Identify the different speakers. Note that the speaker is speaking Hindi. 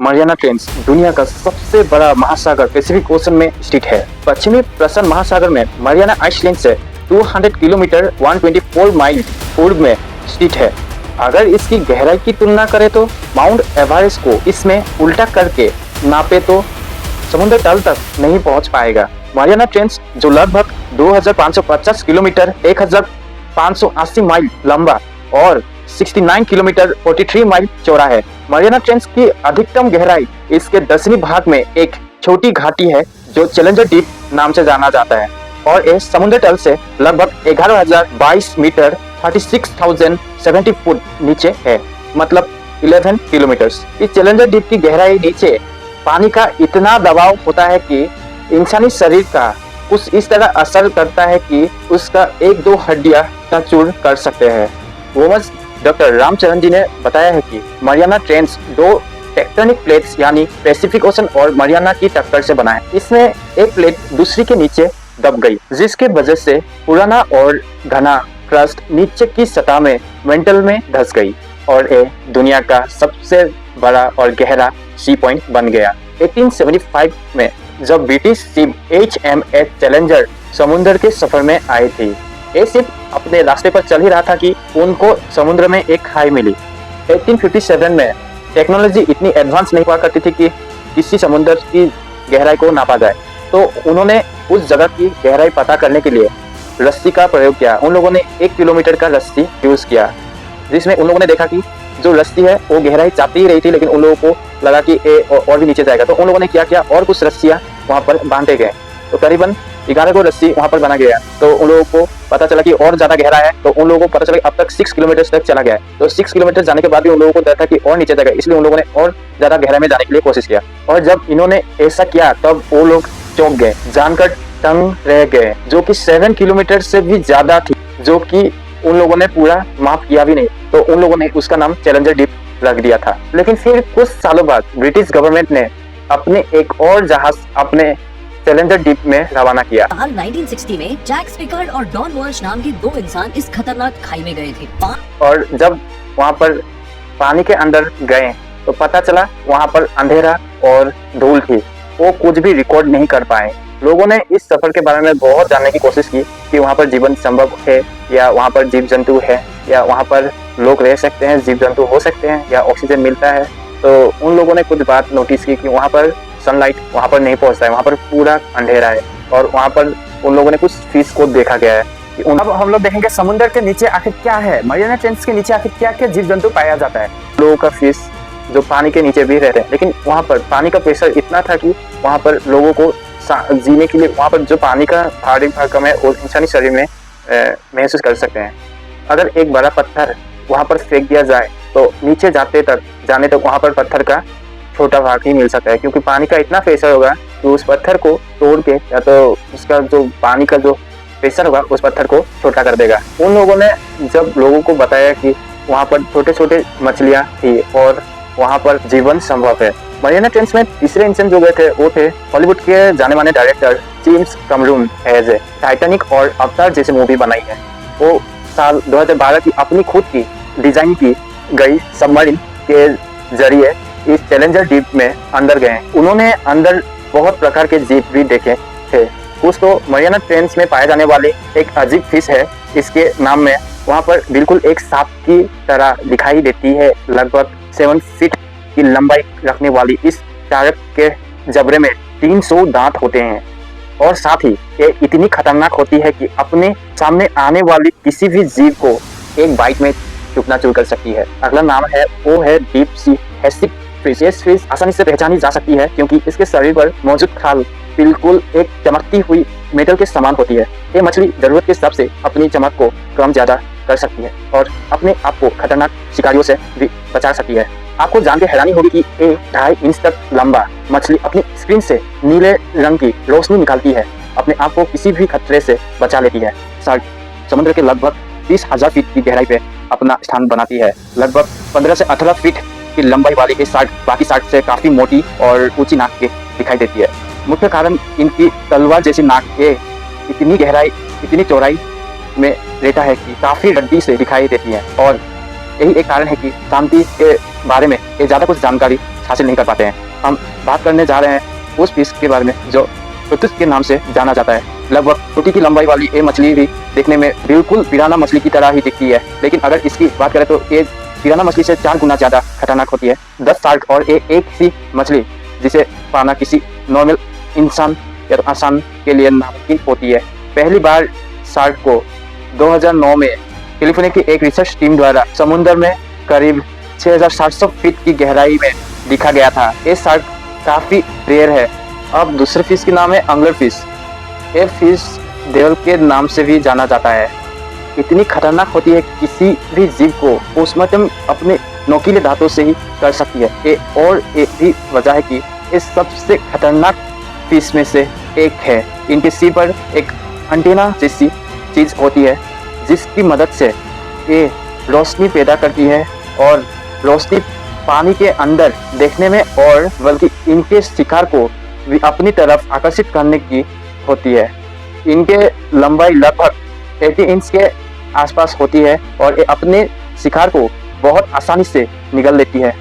Speaker 1: मारियाना ट्रेंच दुनिया का सबसे बड़ा महासागर पैसिफिक ओशन में स्थित है। पश्चिमी प्रशांत महासागर में मारियाना आइसलैंड से 200 किलोमीटर 124 माइल पूर्व में स्थित है। अगर इसकी गहराई की तुलना करें तो माउंट एवरेस्ट को इसमें उल्टा करके नापे तो समुद्र तल तक नहीं पहुंच पाएगा। मारियाना ट्रेंच जो लगभग 2550 किलोमीटर 1580 माइल लंबा और 69 किलोमीटर 43 माइल चौड़ा है। मारियाना ट्रेंच की अधिकतम गहराई इसके दक्षिणी भाग में एक छोटी घाटी है जो चैलेंजर डीप नाम से जाना जाता है और ये समुद्र तल से लगभग 11,022 मीटर 36,070 फुट नीचे है, मतलब 11 किलोमीटर। इस चैलेंजर डीप की गहराई नीचे पानी का इतना दबाव होता है कि इंसानी शरीर का कुछ इस तरह असर करता है कि उसका एक दो हड्डियां चूर कर सकते हैं। वोमस डॉक्टर रामचरण जी ने बताया है कि मारियाना ट्रेंच दो टेक्टोनिक प्लेट्स यानी पैसिफिक ओशन और मारियाना की टक्कर से बना है। इसमें एक प्लेट दूसरी के नीचे दब गई, जिसके वजह से पुराना और घना क्रस्ट नीचे की सतह में मेंटल में धंस गई और ये दुनिया का सबसे बड़ा और गहरा सी पॉइंट बन गया। 1875 में जब ब्रिटिश शिप HMS चैलेंजर समुद्र के सफर में आई थी, ये शिप अपने रास्ते पर चल ही रहा था कि उनको समुद्र में एक खाई मिली। 1857 में टेक्नोलॉजी इतनी एडवांस नहीं हुआ करती थी कि किसी समुद्र की गहराई को नापा जाए, तो उन्होंने उस जगह की गहराई पता करने के लिए रस्सी का प्रयोग किया। उन लोगों ने 1 किलोमीटर का रस्सी यूज किया, जिसमें उन लोगों ने देखा कि जो रस्सी है वो गहराई चाहती ही रही थी, लेकिन उन लोगों को लगा कि ये और भी नीचे जाएगा, तो उन लोगों ने क्या किया और कुछ रस्सियां वहां पर बांधे गए। तो करीबन 11 को रस्सी वहां पर बना गया। तो उन लोगों को पता चला कि और ज्यादा गहरा है, तो उन लोगों को पता चला कि अब तक 6 किलोमीटर तक चला गया है। तो 6 किलोमीटर जाने के बाद भी उन लोगों को डर था कि और नीचे जाएगा, इसलिए उन लोगों ने और ज्यादा गहराई में जाने के लिए कोशिश किया। और जब इन्होंने ऐसा किया तब वो लोग चौंक गए, जानकर तंग रह गए, जो कि 7 किलोमीटर से भी ज्यादा थी, जो कि उन लोगों ने पूरा माफ किया भी नहीं। तो उन लोगों ने उसका नाम चैलेंजर डीप रख दिया था। लेकिन फिर कुछ सालों बाद ब्रिटिश गवर्नमेंट ने अपने एक और जहाज अपने चैलेंजर डीप में रवाना किया।
Speaker 2: साल 1960 में जैक स्पिकार्ड और डॉन वर्श नाम के दो इंसान इस खतरनाक खाई में गए थे।
Speaker 1: और जब वहां पर पानी के अंदर गए तो पता चला वहां पर अंधेरा और धूल थी, वो कुछ भी रिकॉर्ड नहीं कर पाए। लोगों ने इस सफर के बारे में बहुत जानने की कोशिश की कि वहां पर जीवन संभव है या वहां पर जीव जंतु है या वहां पर लोग रह सकते हैं, जीव जंतु हो सकते हैं या ऑक्सीजन मिलता है। तो उन लोगों ने कुछ बात नोटिस की कि वहां पर सनलाइट वहां पर नहीं पहुंचता है, वहां पर पूरा अंधेरा है और वहां पर उन लोगों ने कुछ फिश को देखा गया है कि अब हम लोग देखेंगे समुद्र के नीचे आखिर क्या है, मारियाना ट्रेंच के नीचे आखिर क्या क्या जीव जंतु पाया जाता है। लोगों का फिश जो पानी के नीचे भी रहते हैं, लेकिन वहां पर पानी का प्रेशर इतना था कि वहां पर लोगों को जीने के लिए वहां पर जो पानी का भारी भरकम है वो इंसानी शरीर में महसूस कर सकते हैं। अगर एक बड़ा पत्थर वहां पर फेंक दिया जाए तो नीचे जाने तक वहां पर पत्थर का छोटा भाग ही मिल सकता है, क्योंकि पानी का इतना प्रेशर होगा कि उस पत्थर को तोड़ के या तो उसका जो पानी का जो प्रेशर होगा उस पत्थर को छोटा कर देगा। उन लोगों ने जब लोगों को बताया कि वहां पर छोटे छोटे मछलियां थी और वहां पर जीवन संभव है। मारियाना ट्रेंच में तीसरे इंसान जो गए थे वो थे हॉलीवुड के जाने माने डायरेक्टर जेम्स कैमरून है, टाइटैनिक और अवतार जैसे मूवी बनाई है। वो साल 2012 की अपनी खुद की डिजाइन की गई सबमरीन के जरिए इस चैलेंजर डीप में अंदर गए। उन्होंने अंदर बहुत प्रकार के जीव भी देखे थे। कुछ तो मारियाना ट्रेंच में पाए जाने वाले एक अजीब फिश है, इसके नाम में वहां पर बिल्कुल एक सांप की तरह दिखाई देती है। लगभग 7 फीट की लंबाई रखने वाली इस शार्क के जबड़े में 300 दांत होते हैं और साथ ही ये इतनी खतरनाक होती है कि अपने सामने आने वाली किसी भी जीव को एक बाइट में चूर कर सकती है। अगला नाम है वो है डीप सी हेसिक फिश। ये फिश आसानी से पहचानी जा सकती है क्योंकि इसके शरीर पर मौजूद खाल बिल्कुल एक चमकती हुई मेटल के समान होती है। ये मछली जरूरत के हिसाब से अपनी चमक को कम ज्यादा कर सकती है और अपने आप को खतरनाक शिकारियों से भी बचा सकती है। आपको जान के हैरानी होगी कि 2.5 इंच तक लंबा मछली अपनी स्क्रीन से नीले रंग की रोशनी निकालती है, अपने आप को किसी भी खतरे से बचा लेती है। शार्क समुद्र के लगभग 30,000 फीट की गहराई पे अपना स्थान बनाती है। लगभग 15 से 18 फीट की लंबाई वाली ये शार्क बाकी शार्क से काफी मोटी और ऊंची नाक की दिखाई देती है। मुख्य कारण इनकी तलवार जैसी नाक के इतनी गहराई इतनी चौड़ाई में रहता है कि काफी रद्दी से दिखाई देती है और यही एक कारण है कि शांति के बारे में ये ज्यादा कुछ जानकारी हासिल नहीं कर पाते हैं। हम बात करने जा रहे हैं उस फिश के बारे में जो टोटुस के नाम से जाना जाता है। लगभग फुटी की लंबाई वाली ये मछली भी देखने में बिल्कुल पिराना मछली की तरह ही दिखती है, लेकिन अगर इसकी बात करें तो ये पिराना मछली से 4 गुना ज़्यादा खतरनाक होती है। 10 शार्क और एक ही मछली जिसे पाना किसी नॉर्मल इंसान या तो आसान के लिए नामुमकिन होती है। पहली बार शार्क को 2009 में कैलिफोर्निया की एक रिसर्च टीम द्वारा समुद्र में करीब 6700 फीट की गहराई में दिखा गया था। ये शार्क काफ़ी रेयर है। अब दूसरे फिश के नाम है अंगलर फिश। ये फिश देवल के नाम से भी जाना जाता है। इतनी खतरनाक होती है कि किसी भी जीव को पोस्टमार्टम अपने नोकीले दांतों से ही कर सकती है। एक भी वजह है कि ये सबसे खतरनाक फिश में से एक है। इनके सिर पर एक एंटीना जैसी चीज होती है जिसकी मदद से ये रोशनी पैदा करती है और रोशनी पानी के अंदर देखने में और बल्कि इनके शिकार को भी अपनी तरफ आकर्षित करने की होती है। इनके लंबाई लगभग 80 इंच के आसपास होती है और ये अपने शिकार को बहुत आसानी से निगल लेती है।